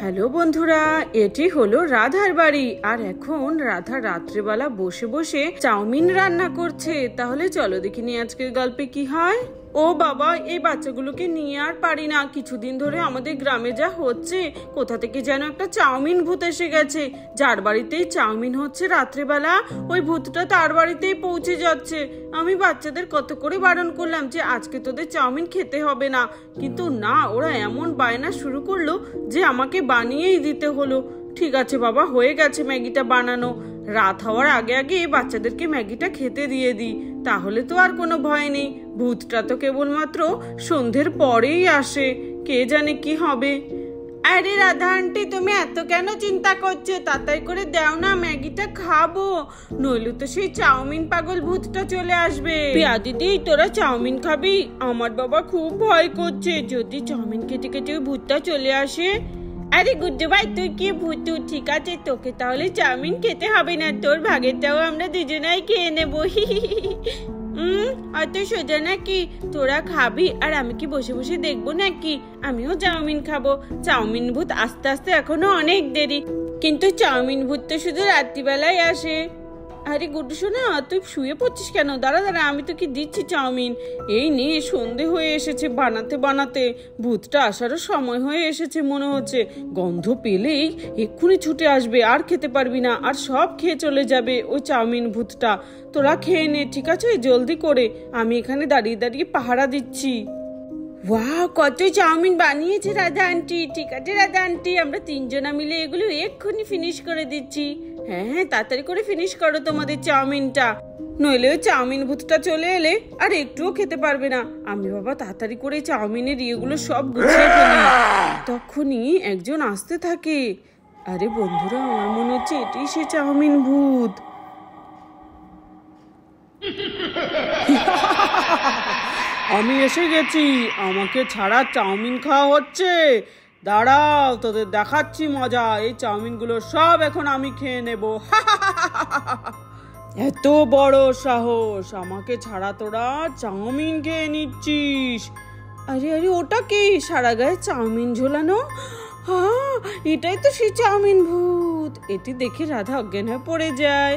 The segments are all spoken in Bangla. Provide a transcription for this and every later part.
হ্যালো বন্ধুরা, এটি হলো রাধার বাড়ি। আর এখন রাধা রাত্রেবেলা বসে বসে চাউমিন রান্না করছে। তাহলে চলো দেখিনি আজকের গল্পে কি হয়। ও বাবা, এই বাচ্চাগুলোকে নিয়ে আর পারি না। কিছুদিন ধরে আমাদের গ্রামে যা হচ্ছে, কোথা থেকে যেন একটা চাউমিন ভূত এসে গেছে। যার বাড়িতেই চাউমিন হচ্ছে রাত্রেবেলা, ওই ভূতটা তার বাড়িতেই পৌঁছে যাচ্ছে। আমি বাচ্চাদের কত করে বারণ করলাম যে আজকে তোদের চাউমিন খেতে হবে না, কিন্তু না, ওরা এমন বায়না শুরু করলো যে আমাকে বানিয়েই দিতে হলো। ঠিক আছে বাবা, হয়ে গেছে ম্যাগিটা বানানো। রাত হওয়ার আগে আগে বাচ্চাদেরকে ম্যাগিটা খেতে দিয়ে দিই, তাহলে তো আর কোনো ভয় নেই। ভূতটা তো কেবলমাত্র সন্ধ্যের পরেই আসে, কে জানে কি হবে। আরে রাধা আন্টি, তুমি এত কেন চিন্তা করছো? তাড়াতাড়ি করে দাও না, ম্যাগিটা খাবো, নইলে তো সেই চাউমিন পাগল ভূতটা চলে আসবে। পিয়া দিদি, তোরা চাউমিন খাবি? আমার বাবা খুব ভয় করছে, যদি চাউমিন খেতে খেতে ওই ভূতটা চলে আসে। আরে গুড্ডু ভাই, তুই কি ভূতু? ঠিক আছে, তোকে তাহলে চাউমিন খেতে হবে না, তোর ভাগেরটাও আমরা দুজনাই খেয়ে নেবো। অত সোজা নাকি? তোরা খাবি আর আমি কি বসে বসে দেখবো নাকি? আমিও চাউমিন খাবো। চাউমিন ভূত আস্তে আস্তে এখনো অনেক দেরি, কিন্তু চাউমিন ভূত তো শুধু রাত্রিবেলায় আসে। আরে গুড্ডু শোনা, তুই শুয়ে পড়ছিস কেন? দাঁড়া দাঁড়া, আমি তোকে দিচ্ছি চাউমিন। এই নে, সন্ধে হয়ে এসেছে, বানাতে বানাতে ভূতটা আসারও সময় হয়ে এসেছে মনে হচ্ছে। গন্ধ পেলেই এক্ষুনি ছুটে আসবে, আর খেতে পারবি না, আর সব খেয়ে চলে যাবে ওই চাউমিন ভূতটা। তোরা খেয়ে নে, ঠিক আছে? জলদি করে, আমি এখানে দাঁড়িয়ে দাঁড়িয়ে পাহারা দিচ্ছি। ওয়াও, কত চাউমিন বানিয়েছে রাধা আন্টি। ঠিক আছে রাধা আন্টি, আমরা তিনজনা মিলে এগুলো এক্ষুনি ফিনিশ করে দিচ্ছি। হ্যাঁ হ্যাঁ, তাড়াতাড়ি করে ফিনিশ করো তোমাদের চাউমিনটা, নইলে ওই চাউমিন ভূতটা চলে এলে আর একটুও খেতে পারবে না। আমি বাবা তাড়াতাড়ি করে চাউমিনের ইয়েগুলো সব গুছিয়ে ফেলি। তখনই একজন আসতে থাকে। আরে বন্ধুরা, আমার মনে হচ্ছে এটাই সে চাউমিন ভূত। আমি এসে গেছি, আমাকে ছাড়া চাউমিন খাওয়া হচ্ছে। দাঁড়াও, তোদের দেখাচ্ছি মজা। এই চাউমিনগুলো সব এখন আমি খেয়ে নেব। এত বড় সাহস, আমাকে ছাড়া তোরা চাউমিন খেয়ে নিচ্ছিস? আরে আরে, ওটা কি সারা গায়ে চাউমিন ঝোলানো? হ্যাঁ, এটাই তো সেই চাউমিন ভূত। এটি দেখে রাধা অজ্ঞান হয়ে পড়ে যায়।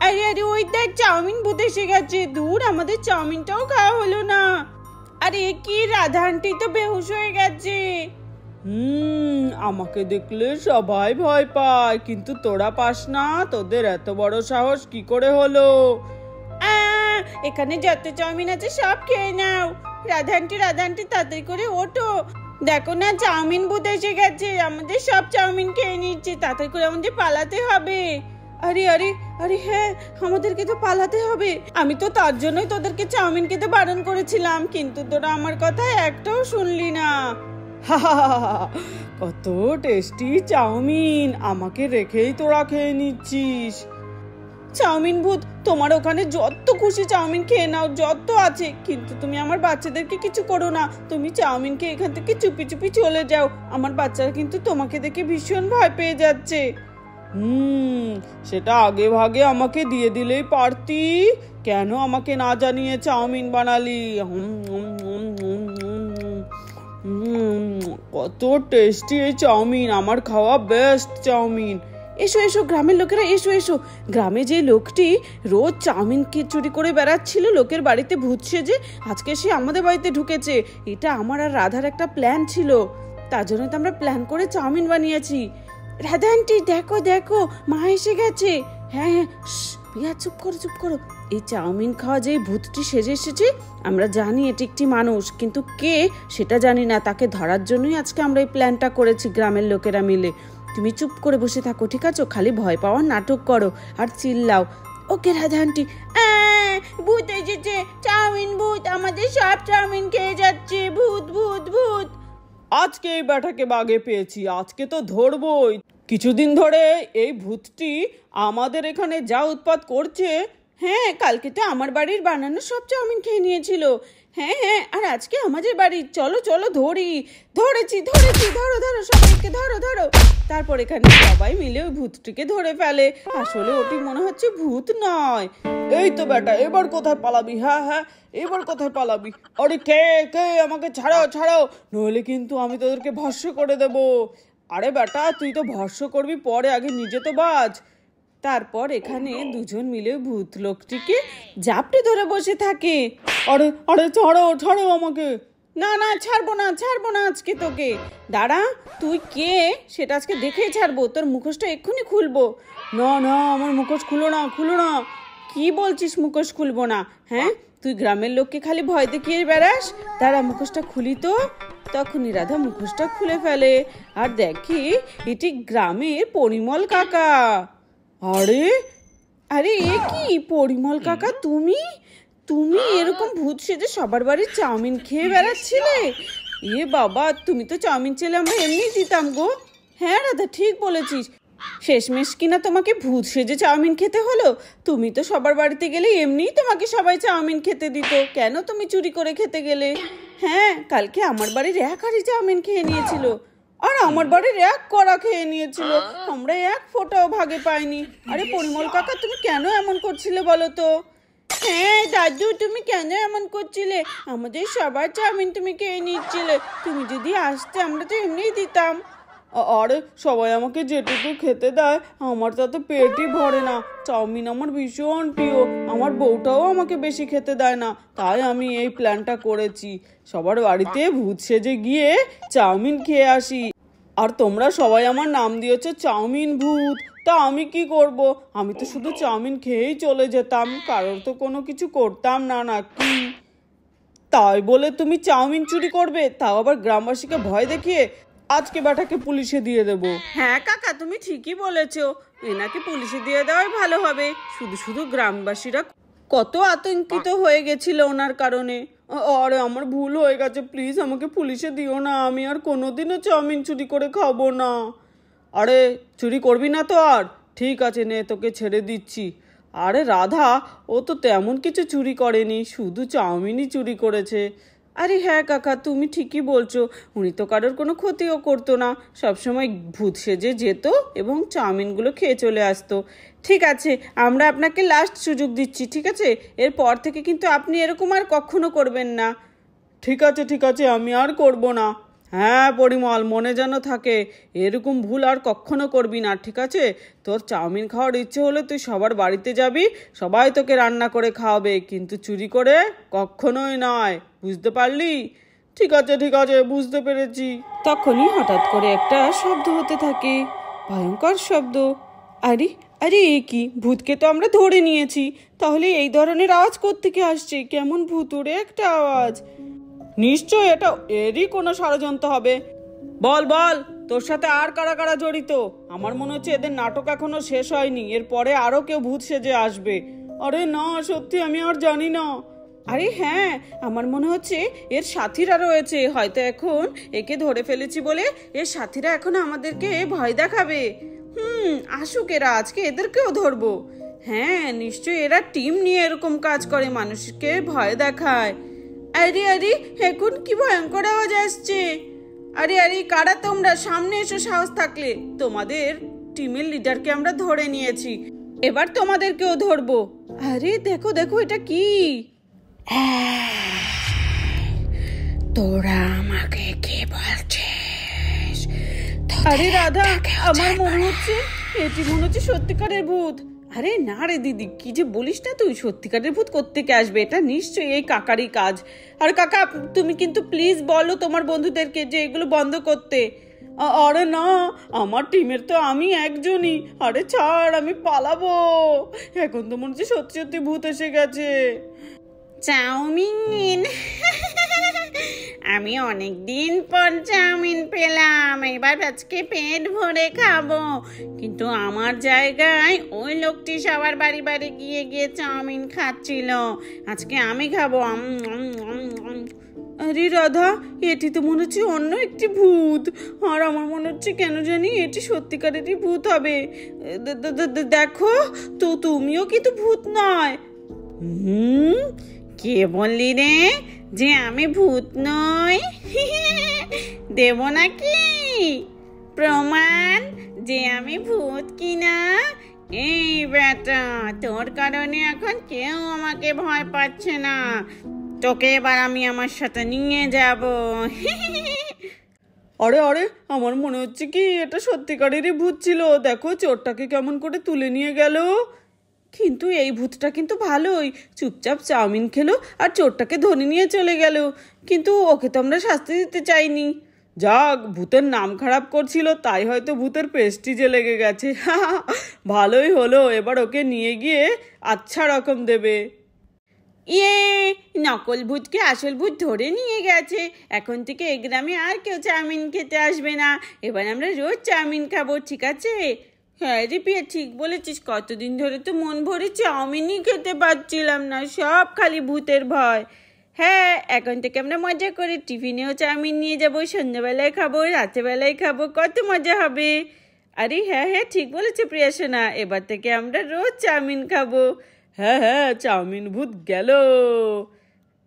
আরে আরে, ওই দেখ, চাউমিন ভূত এসে গেছে। দূর, আমাদের চাউমিনটাও খাওয়া হলো না। আরে কি, রাধা আন্টি তো বেহুশ হয়ে গেছে। আমাকে দেখলে সবাই ভয় পায়, কিন্তু তোরা পাস না। তোদের এত বড় সাহস কি করে হলো? এখানে যত চাউমিন আছে সব খেয়ে নাও। রাধা আন্টি তাড়াতাড়ি করে ওঠো, দেখো না চাউমিন ভূত এসে গেছে, আমাদের সব চাউমিন খেয়ে নিচ্ছে। তাড়াতাড়ি করে আমাদের পালাতে হবে। আরে আরে আরে, হ্যাঁ, আমাদেরকে তো পালাতে হবে। আমি তো তার জন্যই তোদেরকে চাউমিন খেতে বারণ করেছিলাম, কিন্তু তোরা আমার কথা একটাও শুনলি না। কত টেস্টি চাউমিন, আমাকে রেখেই তোরা খেয়ে নিচ্ছিস। চাউমিন ভূত, তোমার ওখানে যত খুশি চাউমিন খেয়ে নাও, যত আছে, কিন্তু তুমি আমার বাচ্চাদেরকে কিছু করো না। তুমি চাউমিন খেয়ে এখান থেকে চুপি চুপি চলে যাও। আমার বাচ্চারা কিন্তু তোমাকে দেখে ভীষণ ভয় পেয়ে যাচ্ছে। সেটা আগে ভাগে আমাকে দিয়ে দিলেই পারতি, কেন আমাকে না জানিয়ে চাউমিন বানালি? কত টেস্টি এই চাউমিন, আমার খাওয়া বেস্ট চাউমিন। এসো এসো গ্রামের লোকেরা, এসো এসো। গ্রামে যে লোকটি রোজ চাউমিন চুরি করে বেড়াচ্ছিল লোকের বাড়িতে ভূত সেজে, আজকে সে আমাদের বাড়িতে ঢুকেছে। এটা আমার আর রাধার একটা প্ল্যান ছিল, তার জন্য তো আমরা প্ল্যান করে চাউমিন বানিয়েছি। রাধা আন্টি, দেখো দেখো, মা এসে গেছে। হ্যাঁ হ্যাঁ, পিয়া চুপ করো চুপ করো। এই চাউমিন খাওয়া যে ভূতটি সেজে এসেছে, আমরা জানি এটি একটি মানুষ, কিন্তু কে সেটা জানি না। তাকে ধরার জন্যই আজকে আমরা এই প্ল্যানটা করেছি গ্রামের লোকেরা মিলে। তুমি চুপ করে বসে থাকো, ঠিক আছে? খালি ভয় পাওয়ার নাটক করো আর চিল্লাও। ওকে রাধা আন্টি। ভূত এসেছে, চাউমিন ভূত, আমাদের সব চাউমিন খেয়ে যাচ্ছে। ভূত ভূত ভূত। আজকে এই ব্যাটাকে বাগে পেয়েছি, আজকে তো ধরবই। কিছুদিন ধরে এই ভূতটি আমাদের এখানে যা উৎপাত করছে। হ্যাঁ, কালকে তো আমার বাড়ির বানানো সব চাউমিন খেয়ে নিয়েছিল। হ্যাঁ হ্যাঁ, আর আজকে আমাদের বাড়ি। চলো চলো ধরি। ধরেছি, ধরো ধরো, সবাইকে ধরো ধরো। তারপর এখানে সবাই মিলে ওই ভূতটিকে ধরে ফেলে। আসলে ওটি মনে হচ্ছে ভূত নয়। এই তো বেটা, এবার কোথায় পালাবি? হ্যাঁ হ্যাঁ, এবার কোথায় পালাবি? আরে কে কে, আমাকে ছাড়াও ছাড়াও, নইলে কিন্তু আমি তোদেরকে ভস্ম করে দেবো। আরে বেটা তুই তো ভস্ম করবি পরে, আগে নিজে তো বাঁচ। তারপর এখানে দুজন মিলে ভূত লোকটিকে জাপটে ধরে বসে থাকে। আরে আরে ছাড়ো ছাড়ো আমাকে। না না ছাড়বো না ছাড়বো না আজকে তোকে। দাঁড়া, তুই কে সেটা আজকে দেখেই ছাড়বো, তোর মুখোশটা এক্ষুনি খুলবো। না না আমার মুখোশ খুলো না খুলো না। কি বলছিস মুখোশ খুলবো না? হ্যাঁ তুই গ্রামের লোককে খালি ভয় দেখিয়ে বেড়াস। দাঁড়া মুখোশটা খুলি তো। তখনই রাধা মুখোশটা খুলে ফেলে আর দেখি এটি গ্রামের পরিমল কাকা। আরে আরে এ কি পরিমল কাকা, তুমি তুমি এরকম ভূত সেজে সবার বাড়ির চাউমিন খেয়ে বেড়াচ্ছিলে? এ বাবা, তুমি তো চাউমিন চেলে আমরা এমনি দিতাম গো। হ্যাঁ রাধা ঠিক বলেছিস, শেষমেশ কিনা তোমাকে ভূত সেজে চাউমিন খেতে হলো। তুমি তো সবার বাড়িতে গেলে এমনিই তোমাকে সবাই চাউমিন খেতে দিত, কেন তুমি চুরি করে খেতে গেলে? হ্যাঁ কালকে আমার বাড়ির এক হাঁড়ি চাউমিন খেয়ে নিয়েছিল, আর আমার বাড়ির এক কড়া খেয়ে নিয়েছিল, আমরা এক ফোঁটাও ভাগে পাইনি। আরে পরিমল কাকা তুমি কেন এমন করছিলে বলো তো? হ্যাঁ দাদু তুমি কেন এমন করছিলে? আমাদের সবার চাউমিন তুমি খেয়ে নিচ্ছিলে, তুমি যদি আসতে আমরা তো এমনিই দিতাম। আরে সবাই আমাকে যেটুকু খেতে দেয় আমার তাতে পেটই ভরে না। চাউমিন আমার ভীষণ প্রিয়, আমার বউটাও আমাকে বেশি খেতে দেয় না, তাই আমি এই প্ল্যানটা করেছি সবার বাড়িতে ভূত সেজে গিয়ে চাউমিন খেয়ে আসি। আর তোমরা সবাই আমার নাম দিয়েছো চাউমিন ভূত, তা আমি কি করব? আমি তো শুধু চাউমিন খেয়েই চলে যেতাম, কারোর তো কোনো কিছু করতাম না নাকি? তাই বলে তুমি চাউমিন চুরি করবে, তাও আবার গ্রামবাসীকে ভয় দেখিয়ে? আজকে বেটাকে পুলিশে দিয়ে দেব। হ্যাঁ কাকা তুমি ঠিকই বলেছো, এনাকে পুলিশে দিয়ে দেওয়াই ভালো হবে। শুধু শুধু গ্রামবাসীরা কত আতঙ্কিত হয়ে গেছিল ওনার কারণে। আরে আমার ভুল হয়ে গেছে, প্লিজ আমাকে পুলিশে দিও না, আমি আর কোনোদিনও চাউমিন চুরি করে খাবো না। আরে চুরি করবি না তো আর? ঠিক আছে নে তোকে ছেড়ে দিচ্ছি। আরে রাধা ও তো তেমন কিছু চুরি করেনি, শুধু চাউমিনই চুরি করেছে। আরে হ্যাঁ কাকা তুমি ঠিকই বলছো, উনি তো কারোর কোনো ক্ষতিও করতো না, সবসময় ভূত সেজে যেত এবং চাউমিনগুলো খেয়ে চলে আসতো। ঠিক আছে আমরা আপনাকে লাস্ট সুযোগ দিচ্ছি, ঠিক আছে? এরপর থেকে কিন্তু আপনি এরকম আর কখনো করবেন না। ঠিক আছে আমি আর করব না। হ্যাঁ পরিমল মনে যেন থাকে, এরকম ভুল আর কখনো করবি না, ঠিক আছে? তোর চাউমিন খাওয়ার ইচ্ছে হলে তুই সবার বাড়িতে যাবি, সবাই তোকে রান্না করে খাওয়াবে, কিন্তু চুরি করে কখনোই নয়, বুঝতে পারলি? ঠিক আছে বুঝতে পেরেছি। তখনই হঠাৎ করে একটা শব্দ হতে থাকে, ভয়ঙ্কর শব্দ। আরে আরে এ কি, ভূতকে তো আমরা ধরে নিয়েছি, তাহলে এই ধরনের আওয়াজ কোত্থেকে আসছে? কেমন ভুতুড়ে একটা আওয়াজ। নিশ্চয় এটা এরই কোনো ষড়যন্ত্র হবে। বল বল তোর সাথে আর কারা কারা জড়িত? আমার মনে হচ্ছে এদের নাটক এখনো শেষ হয়নি, এরপরে আরো কেউ ভূত সেজে আসবে। আরে না সত্যি আমি আর জানি না। আরে হ্যাঁ আমার মনে হচ্ছে এর সাথীরা রয়েছে, হয়তো এখন একে ধরে ফেলেছি বলে এর সাথীরা এখন আমাদেরকে ভয় দেখাবে। আসুক এরা, আজকে এদেরকেও ধরবো। হ্যাঁ নিশ্চয়ই এরা টিম নিয়ে এরকম কাজ করে, মানুষকে ভয় দেখায়। আরে আরে এখন কি ভয়ঙ্কর আওয়াজ আসছে। আরে আরে কারা তোমরা? সামনে এসো সাহস থাকলে। তোমাদের টিমের লিডারকে আমরা ধরে নিয়েছি, এবার তোমাদেরকেও ধরবো। আরে দেখো দেখো এটা কি? তোরা আমাকে কি বলছিস? আরে রাধা আমার মনে হচ্ছে এটি মনে হচ্ছে সত্যিকারের ভূত। আরে না রে দিদি, কি যে বলিস না তুই, সত্যিকারের ভূত কোত্থেকে আসবে? এটা নিশ্চয়ই এই কাকারই কাজ। আর কাকা তুমি কিন্তু প্লিজ বলো তোমার বন্ধুদেরকে যে এগুলো বন্ধ করতে। আরে না আমার টিমের তো আমি একজনই। আরে ছাড় আমি পালাবো, এখন তো মনে হচ্ছে সত্যি সত্যি ভূত এসে গেছে। চাউমিন আমি অনেক দিন পর চাউমিন পেলাম, এবার আজকে পেট ভরে খাবো। কিন্তু আমার জায়গায় ওই লোকটি সবার বাড়ি বাড়ি গিয়ে গিয়ে চাউমিন খাচ্ছিল, আজকে আমি খাবো। আরে রাধা এটি তো মনে হচ্ছে অন্য একটি ভূত, আর আমার মনে হচ্ছে কেন জানি এটি সত্যিকারেরই ভূত হবে। দেখো তো তুমিও কিন্তু ভূত নয়। কে বললি রে যে আমি ভূত নই? দেব নাকি প্রমাণ যে আমি ভূত কিনা? এই বেটা তোর কারণে এখন কেউ আমাকে ভয় পাচ্ছে না, তোকে এবার আমি আমার সাথে নিয়ে যাব। আরে আরে, আমার মনে হচ্ছে কি এটা সত্যিকারেরই ভূত ছিল। দেখো চোরটাকে কেমন করে তুলে নিয়ে গেল। কিন্তু এই ভূতটা কিন্তু ভালোই, চুপচাপ চাউমিন খেলো আর চোরটাকে ধরে নিয়ে চলে গেল। কিন্তু ওকে তো আমরা শাস্তি দিতে চাইনি। যাক, ভূতের নাম খারাপ করছিল তাই হয়তো ভূতের প্রেস্টিজে লেগে গেছে। ভালোই হলো, এবার ওকে নিয়ে গিয়ে আচ্ছা রকম দেবে। ইয়ে, নকল ভূতকে আসল ভূত ধরে নিয়ে গেছে। এখন থেকে এই গ্রামে আর কেউ চাউমিন খেতে আসবে না। এবার আমরা রোজ চাউমিন খাবো, ঠিক আছে? হ্যাঁ রে পিয়া, ঠিক বলেছিস। কতদিন ধরে তো মন ভরে চাউমিনই খেতে পারছিলাম না, সব খালি ভূতের ভয়। হ্যাঁ, এখন থেকে আমরা মজা করে টিফিনেও চাউমিন নিয়ে যাবো, সন্ধ্যাবেলায় খাবো, রাত্রেবেলায় খাবো, কত মজা হবে। আরে হ্যাঁ হ্যাঁ, ঠিক বলেছে প্রিয়া সোনা, এবার থেকে আমরা রোজ চাউমিন খাবো। হ্যাঁ হ্যাঁ, চাউমিন ভূত গেল।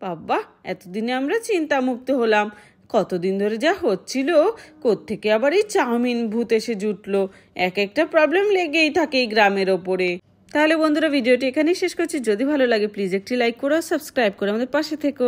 বাবা, এতদিনে আমরা চিন্তামুক্ত হলাম। কতদিন ধরে যা হচ্ছিল, কোত্থেকে আবার এই চাউমিন ভূত এসে জুটলো। এক একটা প্রবলেম লেগেই থাকে এই গ্রামের ওপরে। তাহলে বন্ধুরা, ভিডিওটি এখানেই শেষ করছি। যদি ভালো লাগে প্লিজ একটি লাইক করো, সাবস্ক্রাইব করে আমাদের পাশে থেকো।